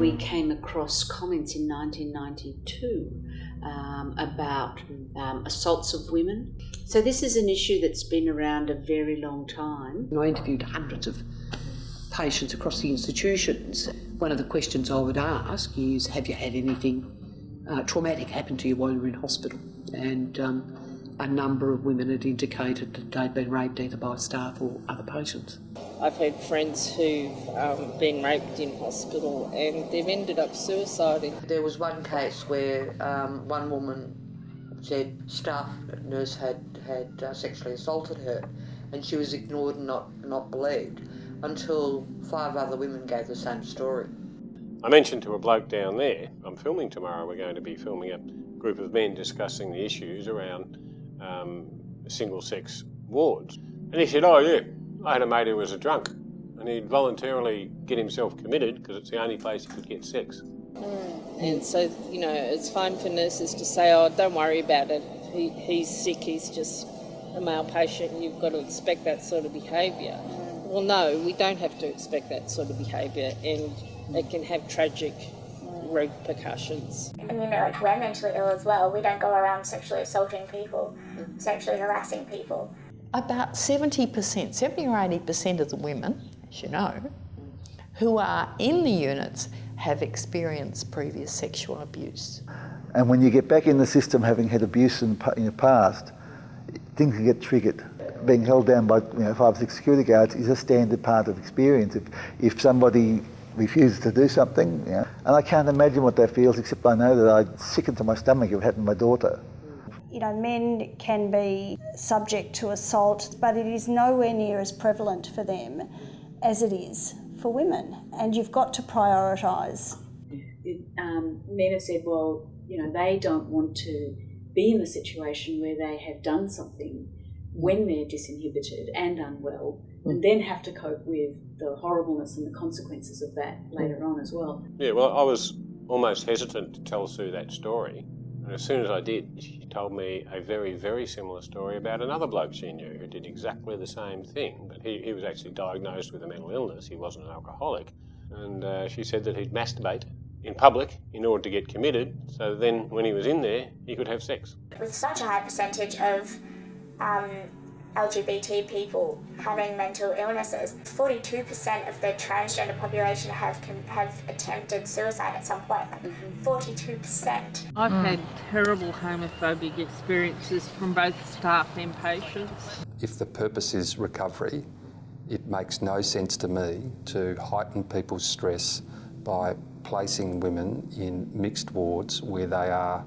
we came across comments in 1992 about assaults of women. So this is an issue that's been around a very long time. I interviewed hundreds of patients across the institutions. One of the questions I would ask is, have you had anything traumatic happen to you while you were in hospital? And a number of women had indicated that they'd been raped either by staff or other patients. I've had friends who've been raped in hospital and they've ended up suiciding. There was one case where one woman said staff nurse had sexually assaulted her, and she was ignored and not believed until 5 other women gave the same story. I mentioned to a bloke down there, I'm filming tomorrow, we're going to be filming a group of men discussing the issues around single-sex wards. And he said, oh yeah, I had a mate who was a drunk and he'd voluntarily get himself committed because it's the only place he could get sex. And so, you know, it's fine for nurses to say, oh, don't worry about it, he's sick, he's just a male patient, you've got to expect that sort of behaviour. Well, no, we don't have to expect that sort of behaviour, and it can have tragic repercussions. And you know, like, we're mentally ill as well. We don't go around sexually assaulting people, sexually harassing people. About 70% or 80% of the women, as you know, who are in the units have experienced previous sexual abuse. And when you get back in the system having had abuse in your past, things can get triggered. Being held down by 5 or 6 security guards is a standard part of experience. If somebody refuses to do something, and I can't imagine what that feels, except I know that I'd sicken to my stomach if it happened to my daughter. You know, men can be subject to assault, but it is nowhere near as prevalent for them as it is for women, and you've got to prioritise. Men have said, well, you know, they don't want to be in the situation where they have done something when they're disinhibited and unwell, and then have to cope with the horribleness and the consequences of that later on as well. Yeah, well, I was almost hesitant to tell Sue that story. And as soon as I did, she told me a very, very similar story about another bloke she knew who did exactly the same thing, but he was actually diagnosed with a mental illness. He wasn't an alcoholic. And she said that he'd masturbate in public in order to get committed, so then when he was in there, he could have sex. With such a high percentage of LGBT people having mental illnesses, 42% of the transgender population have attempted suicide at some point. 42%. I've had terrible homophobic experiences from both staff and patients. If the purpose is recovery, it makes no sense to me to heighten people's stress by placing women in mixed wards where they are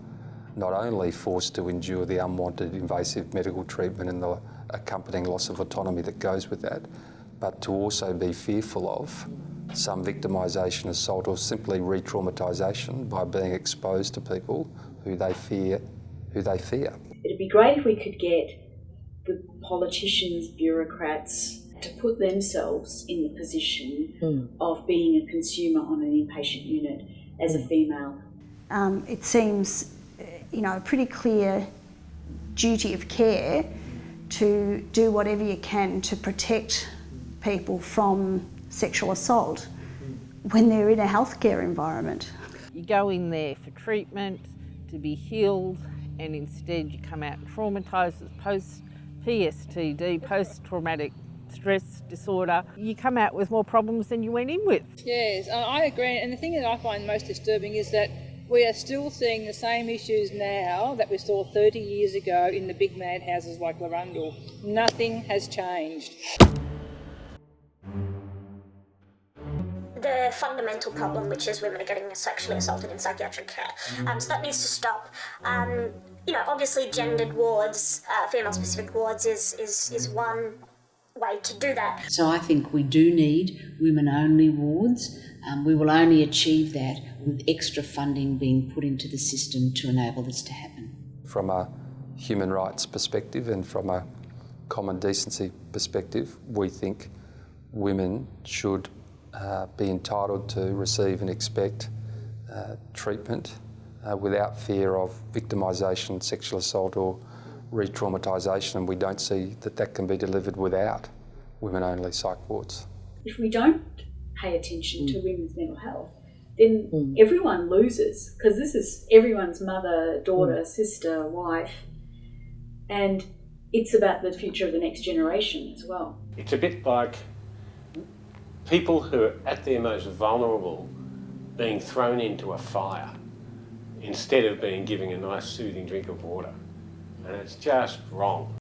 not only forced to endure the unwanted invasive medical treatment and the accompanying loss of autonomy that goes with that, but to also be fearful of some victimisation, assault, or simply re-traumatisation by being exposed to people who they fear. It'd be great if we could get the politicians, bureaucrats, to put themselves in the position of being a consumer on an inpatient unit as a female. It seems, a pretty clear duty of care to do whatever you can to protect people from sexual assault when they're in a healthcare environment. You go in there for treatment, to be healed, and instead you come out traumatised with post-PSTD, post-traumatic stress disorder. You come out with more problems than you went in with. Yes, I agree, and the thing that I find most disturbing is that we are still seeing the same issues now that we saw 30 years ago in the big madhouses like Larundel. Nothing has changed. The fundamental problem, which is women are getting sexually assaulted in psychiatric care. So that needs to stop. Obviously gendered wards, female-specific wards is one way to do that. So I think we do need women-only wards. We will only achieve that with extra funding being put into the system to enable this to happen. From a human rights perspective and from a common decency perspective, we think women should be entitled to receive and expect treatment without fear of victimisation, sexual assault or re-traumatisation, and we don't see that can be delivered without women-only psych wards. If we don't pay attention to women's mental health, then everyone loses, because this is everyone's mother, daughter, sister, wife, and it's about the future of the next generation as well. It's a bit like people who are at their most vulnerable being thrown into a fire instead of being given a nice soothing drink of water. And it's just wrong.